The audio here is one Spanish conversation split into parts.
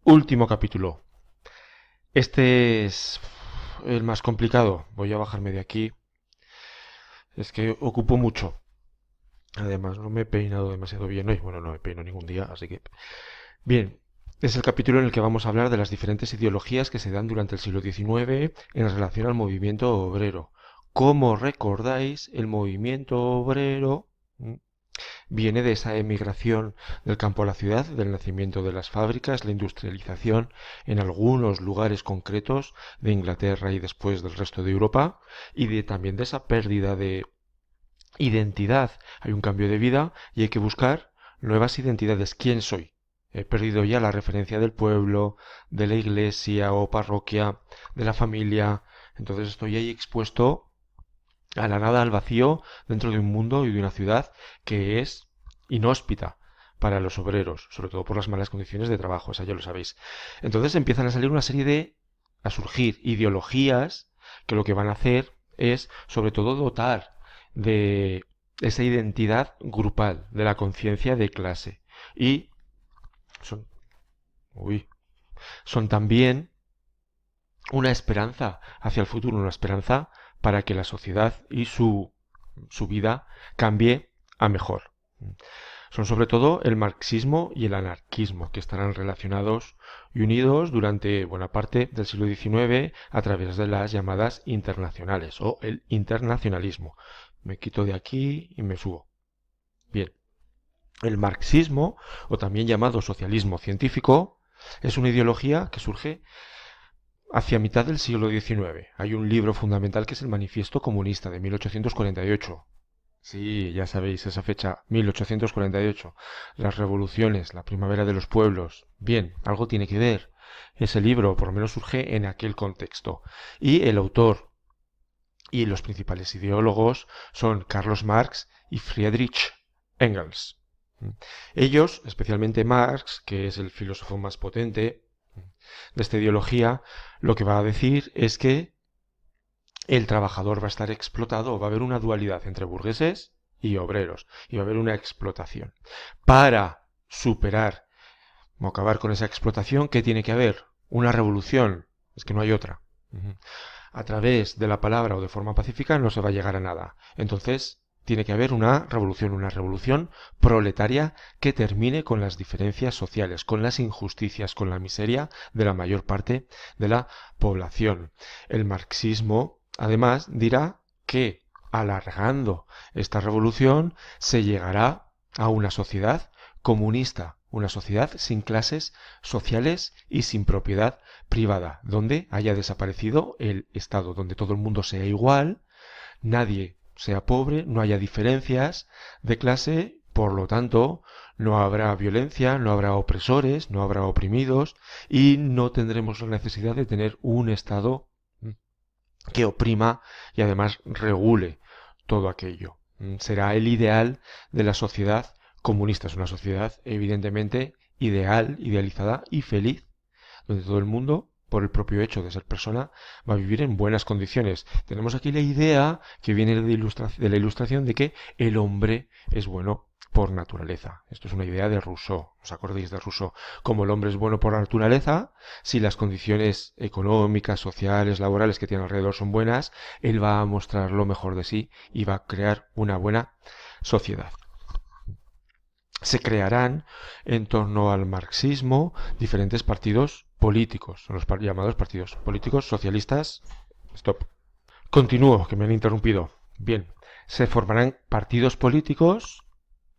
Último capítulo. Este es el más complicado. Voy a bajarme de aquí. Es que ocupo mucho. Además, no me he peinado demasiado bien hoy. Bueno, no me peino ningún día, así que... Bien, es el capítulo en el que vamos a hablar de las diferentes ideologías que se dan durante el siglo XIX en relación al movimiento obrero. Como recordáis, el movimiento obrero viene de esa emigración del campo a la ciudad, del nacimiento de las fábricas, la industrialización en algunos lugares concretos de Inglaterra y después del resto de Europa, y también de esa pérdida de identidad. Hay un cambio de vida y hay que buscar nuevas identidades. ¿Quién soy? He perdido ya la referencia del pueblo, de la iglesia o parroquia, de la familia. Entonces estoy ahí expuesto a la nada, al vacío, dentro de un mundo y de una ciudad que es inhóspita para los obreros, sobre todo por las malas condiciones de trabajo, eso ya lo sabéis. Entonces empiezan a salir una serie a surgir ideologías que lo que van a hacer es, sobre todo, dotar de esa identidad grupal, de la conciencia de clase. Y son, uy, son también una esperanza hacia el futuro, una esperanza para que la sociedad y su vida cambie a mejor. Son sobre todo el marxismo y el anarquismo, que estarán relacionados y unidos durante buena parte del siglo XIX a través de las llamadas internacionales o el internacionalismo. Me quito de aquí y me subo. Bien, el marxismo, o también llamado socialismo científico, es una ideología que surge hacia mitad del siglo XIX. Hay un libro fundamental que es el Manifiesto Comunista de 1848. Sí, ya sabéis esa fecha, 1848. Las revoluciones, la primavera de los pueblos. Bien, algo tiene que ver. Ese libro, por lo menos, surge en aquel contexto. Y el autor y los principales ideólogos son Carlos Marx y Friedrich Engels. Ellos, especialmente Marx, que es el filósofo más potente de esta ideología, lo que va a decir es que el trabajador va a estar explotado, o va a haber una dualidad entre burgueses y obreros, y va a haber una explotación. Para superar o acabar con esa explotación, ¿qué tiene que haber? Una revolución, es que no hay otra. A través de la palabra o de forma pacífica no se va a llegar a nada. Entonces, tiene que haber una revolución proletaria que termine con las diferencias sociales, con las injusticias, con la miseria de la mayor parte de la población. El marxismo, además, dirá que alargando esta revolución se llegará a una sociedad comunista, una sociedad sin clases sociales y sin propiedad privada, donde haya desaparecido el Estado, donde todo el mundo sea igual, nadie sea pobre, no haya diferencias de clase, por lo tanto, no habrá violencia, no habrá opresores, no habrá oprimidos y no tendremos la necesidad de tener un Estado que oprima y además regule todo aquello. Será el ideal de la sociedad comunista. Es una sociedad evidentemente ideal, idealizada y feliz, donde todo el mundo, por el propio hecho de ser persona, va a vivir en buenas condiciones. Tenemos aquí la idea que viene de la ilustración de que el hombre es bueno por naturaleza. Esto es una idea de Rousseau. ¿Os acordáis de Rousseau? Como el hombre es bueno por naturaleza, si las condiciones económicas, sociales, laborales que tiene alrededor son buenas, él va a mostrar lo mejor de sí y va a crear una buena sociedad. Se crearán en torno al marxismo diferentes partidos políticos, son los llamados partidos políticos socialistas. Stop. Continúo, que me han interrumpido. Bien, se formarán partidos políticos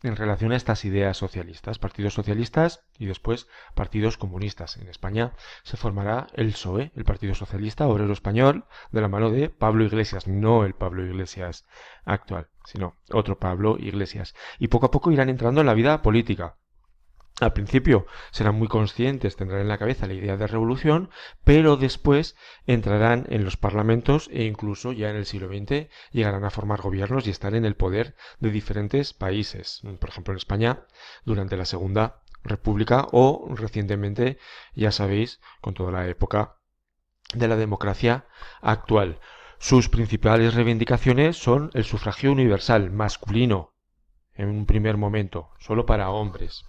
en relación a estas ideas socialistas, partidos socialistas y después partidos comunistas. En España se formará el PSOE, el Partido Socialista Obrero Español, de la mano de Pablo Iglesias, no el Pablo Iglesias actual, sino otro Pablo Iglesias. Y poco a poco irán entrando en la vida política. Al principio serán muy conscientes, tendrán en la cabeza la idea de revolución, pero después entrarán en los parlamentos e incluso ya en el siglo XX llegarán a formar gobiernos y estar en el poder de diferentes países. Por ejemplo, en España, durante la Segunda República o recientemente, ya sabéis, con toda la época de la democracia actual. Sus principales reivindicaciones son el sufragio universal masculino, en un primer momento, solo para hombres.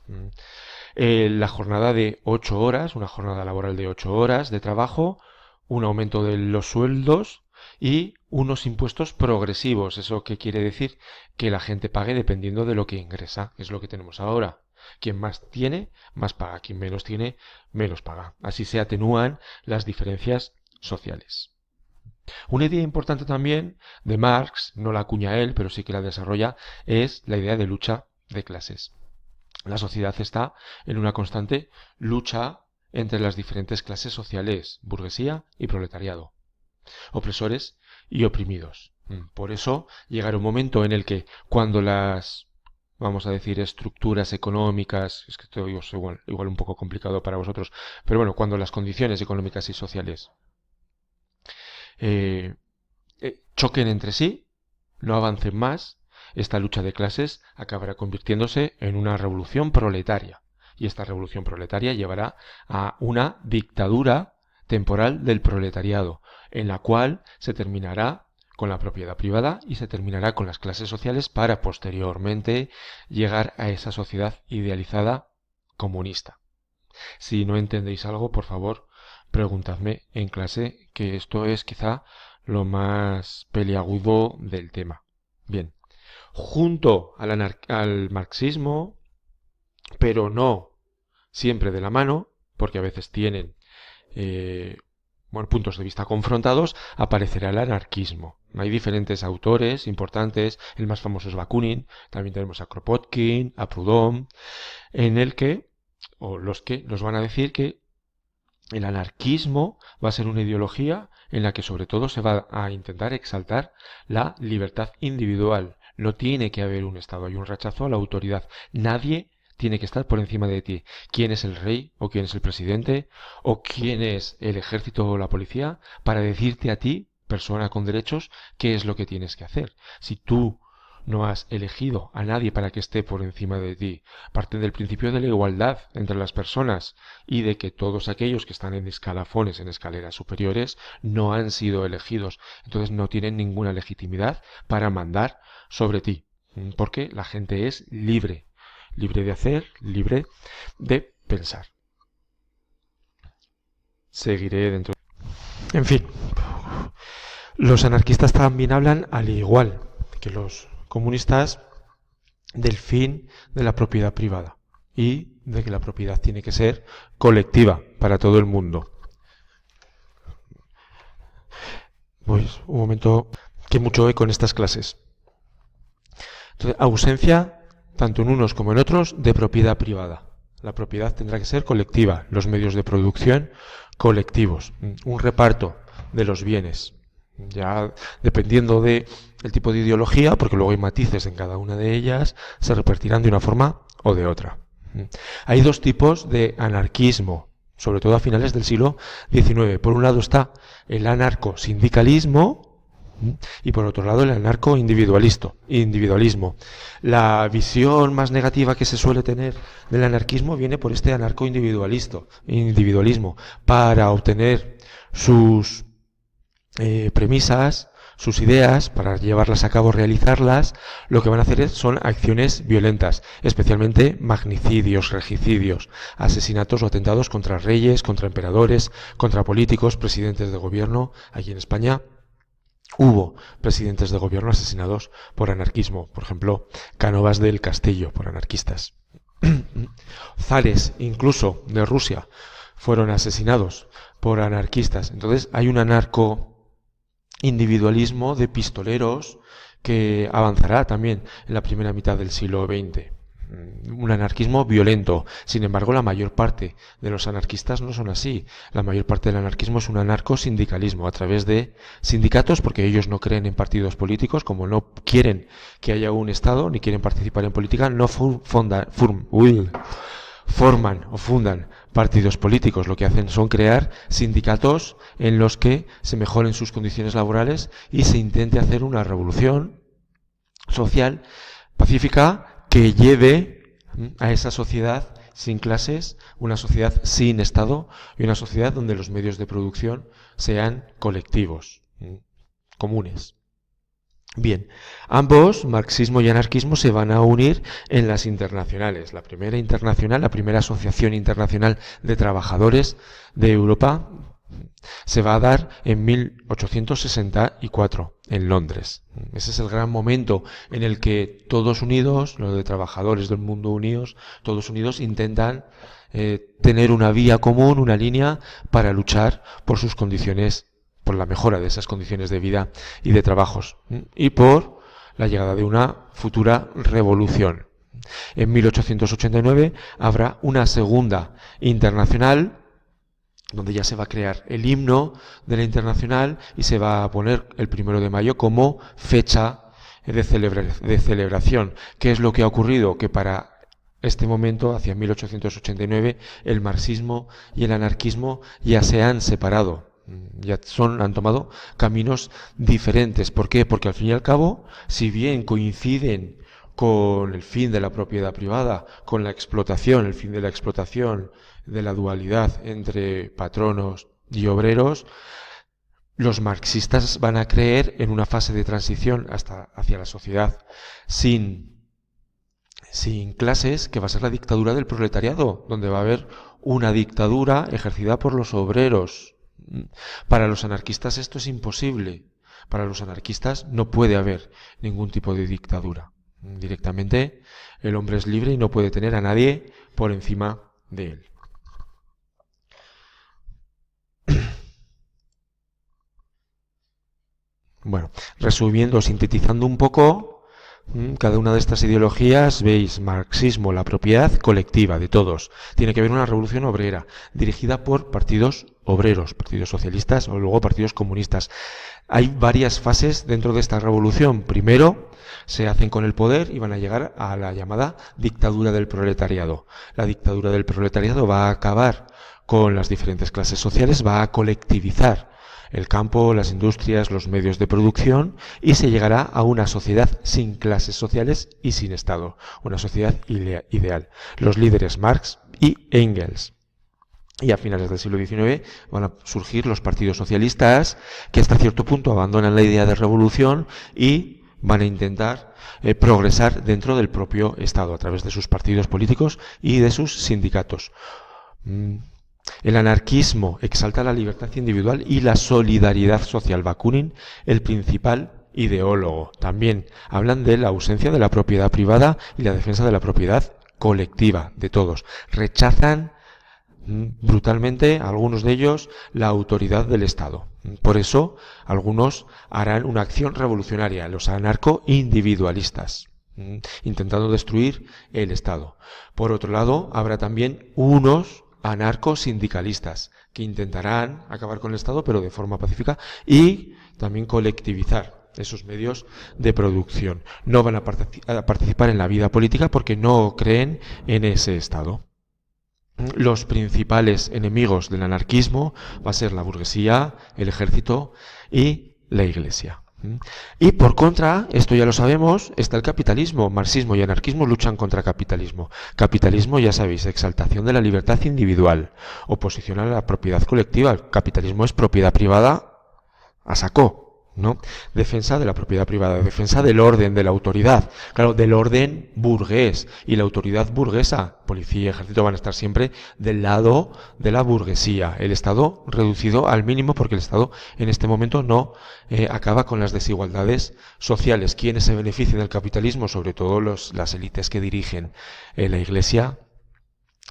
La jornada de 8 horas, una jornada laboral de 8 horas de trabajo, un aumento de los sueldos y unos impuestos progresivos. ¿Eso qué quiere decir? Que la gente pague dependiendo de lo que ingresa, que es lo que tenemos ahora. Quien más tiene, más paga. Quien menos tiene, menos paga. Así se atenúan las diferencias sociales. Una idea importante también de Marx, no la acuña él, pero sí que la desarrolla, es la idea de lucha de clases. La sociedad está en una constante lucha entre las diferentes clases sociales, burguesía y proletariado, opresores y oprimidos. Por eso llegará un momento en el que cuando las, vamos a decir, estructuras económicas, es que esto es igual un poco complicado para vosotros, pero bueno, cuando las condiciones económicas y sociales choquen entre sí, no avancen más, esta lucha de clases acabará convirtiéndose en una revolución proletaria. Y esta revolución proletaria llevará a una dictadura temporal del proletariado, en la cual se terminará con la propiedad privada y se terminará con las clases sociales para posteriormente llegar a esa sociedad idealizada comunista. Si no entendéis algo, por favor, preguntadme en clase, que esto es quizá lo más peliagudo del tema. Bien, junto al marxismo, pero no siempre de la mano, porque a veces tienen puntos de vista confrontados, aparecerá el anarquismo. Hay diferentes autores importantes, el más famoso es Bakunin, también tenemos a Kropotkin, a Proudhon, en el que, o los que nos van a decir que el anarquismo va a ser una ideología en la que sobre todo se va a intentar exaltar la libertad individual. No tiene que haber un Estado, hay un rechazo a la autoridad. Nadie tiene que estar por encima de ti. ¿Quién es el rey o quién es el presidente o quién es el ejército o la policía para decirte a ti, persona con derechos, qué es lo que tienes que hacer? Si tú no has elegido a nadie para que esté por encima de ti, parten del principio de la igualdad entre las personas y de que todos aquellos que están en escalafones, en escaleras superiores, no han sido elegidos. Entonces no tienen ninguna legitimidad para mandar sobre ti, porque la gente es libre. Libre de hacer, libre de pensar. Seguiré dentro. En fin, los anarquistas también hablan, al igual que los comunistas, del fin de la propiedad privada y de que la propiedad tiene que ser colectiva para todo el mundo. Pues un momento, que mucho eco en estas clases. Entonces, ausencia tanto en unos como en otros, de propiedad privada. La propiedad tendrá que ser colectiva, los medios de producción colectivos, un reparto de los bienes. Ya dependiendo del tipo de ideología, porque luego hay matices en cada una de ellas, se repartirán de una forma o de otra. Hay dos tipos de anarquismo, sobre todo a finales del siglo XIX. Por un lado está el anarcosindicalismo, y por otro lado el anarco-individualismo. La visión más negativa que se suele tener del anarquismo viene por este anarco-individualismo, para obtener sus premisas, sus ideas, para llevarlas a cabo, realizarlas, lo que van a hacer son acciones violentas, especialmente magnicidios, regicidios, asesinatos o atentados contra reyes, contra emperadores, contra políticos, presidentes de gobierno. Aquí en España hubo presidentes de gobierno asesinados por anarquismo, por ejemplo, Cánovas del Castillo, por anarquistas. Zares, incluso de Rusia, fueron asesinados por anarquistas. Entonces hay un anarco-individualismo de pistoleros que avanzará también en la primera mitad del siglo XX. Un anarquismo violento. Sin embargo, la mayor parte de los anarquistas no son así. La mayor parte del anarquismo es un anarcosindicalismo a través de sindicatos, porque ellos no creen en partidos políticos, como no quieren que haya un Estado ni quieren participar en política, no forman o fundan partidos políticos. Lo que hacen son crear sindicatos en los que se mejoren sus condiciones laborales y se intente hacer una revolución social pacífica que lleve a esa sociedad sin clases, una sociedad sin Estado y una sociedad donde los medios de producción sean colectivos, comunes. Bien, ambos, marxismo y anarquismo, se van a unir en las internacionales. La primera internacional, la primera asociación internacional de trabajadores de Europa, se va a dar en 1864 en Londres. Ese es el gran momento en el que todos unidos, los de trabajadores del mundo unidos, todos unidos intentan tener una vía común, una línea para luchar por sus condiciones, por la mejora de esas condiciones de vida y de trabajos, y por la llegada de una futura revolución. En 1889 habrá una segunda internacional donde ya se va a crear el himno de la internacional y se va a poner el 1 de mayo como fecha de celebración. ¿Qué es lo que ha ocurrido? Que para este momento, hacia 1889, el marxismo y el anarquismo ya se han separado. Han tomado caminos diferentes. ¿Por qué? Porque al fin y al cabo, si bien coinciden con el fin de la propiedad privada, con la explotación, el fin de la explotación, de la dualidad entre patronos y obreros, los marxistas van a creer en una fase de transición hacia la sociedad sin clases, que va a ser la dictadura del proletariado, donde va a haber una dictadura ejercida por los obreros. Para los anarquistas esto es imposible. Para los anarquistas no puede haber ningún tipo de dictadura. Directamente el hombre es libre y no puede tener a nadie por encima de él. Bueno, resumiendo, sintetizando un poco, cada una de estas ideologías, veis, marxismo, la propiedad colectiva de todos. Tiene que haber una revolución obrera, dirigida por partidos obreros, partidos socialistas o luego partidos comunistas. Hay varias fases dentro de esta revolución. Primero, se hacen con el poder y van a llegar a la llamada dictadura del proletariado. La dictadura del proletariado va a acabar con las diferentes clases sociales, va a colectivizar el campo, las industrias, los medios de producción, y se llegará a una sociedad sin clases sociales y sin Estado, una sociedad ideal. Los líderes Marx y Engels. Y a finales del siglo XIX van a surgir los partidos socialistas, que hasta cierto punto abandonan la idea de revolución y van a intentar progresar dentro del propio Estado, a través de sus partidos políticos y de sus sindicatos. El anarquismo exalta la libertad individual y la solidaridad social. Bakunin, el principal ideólogo. También hablan de la ausencia de la propiedad privada y la defensa de la propiedad colectiva de todos. Rechazan brutalmente, algunos de ellos, la autoridad del Estado. Por eso, algunos harán una acción revolucionaria, los anarco-individualistas, intentando destruir el Estado. Por otro lado, habrá también unos anarcosindicalistas que intentarán acabar con el Estado, pero de forma pacífica, y también colectivizar esos medios de producción. No van a participar en la vida política porque no creen en ese Estado. Los principales enemigos del anarquismo va a ser la burguesía, el ejército y la Iglesia. Y por contra, esto ya lo sabemos, está el capitalismo. Marxismo y anarquismo luchan contra capitalismo. Capitalismo, ya sabéis, exaltación de la libertad individual, oposición a la propiedad colectiva. El capitalismo es propiedad privada a saco, ¿no? Defensa de la propiedad privada, defensa del orden, de la autoridad, claro, del orden burgués. Y la autoridad burguesa, policía y ejército, van a estar siempre del lado de la burguesía. El Estado reducido al mínimo, porque el Estado en este momento no acaba con las desigualdades sociales. ¿Quiénes se benefician del capitalismo? Sobre todo las élites que dirigen la Iglesia,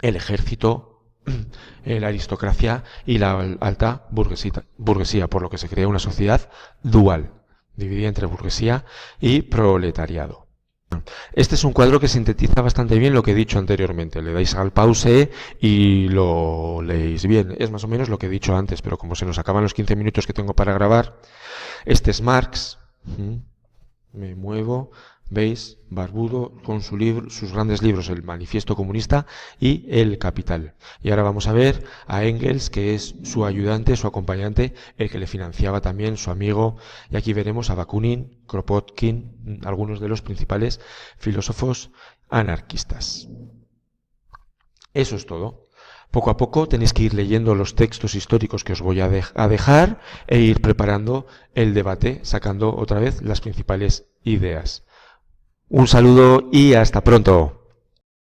el ejército, la aristocracia y la alta burguesía, por lo que se crea una sociedad dual, dividida entre burguesía y proletariado. Este es un cuadro que sintetiza bastante bien lo que he dicho anteriormente. Le dais al pause y lo leéis bien. Es más o menos lo que he dicho antes, pero como se nos acaban los 15 minutos que tengo para grabar, este es Marx. Me muevo. ¿Veis? Barbudo, con sus grandes libros, el Manifiesto Comunista y El Capital. Y ahora vamos a ver a Engels, que es su ayudante, su acompañante, el que le financiaba también, su amigo. Y aquí veremos a Bakunin, Kropotkin, algunos de los principales filósofos anarquistas. Eso es todo. Poco a poco tenéis que ir leyendo los textos históricos que os voy a dejar e ir preparando el debate, sacando otra vez las principales ideas. Un saludo y hasta pronto.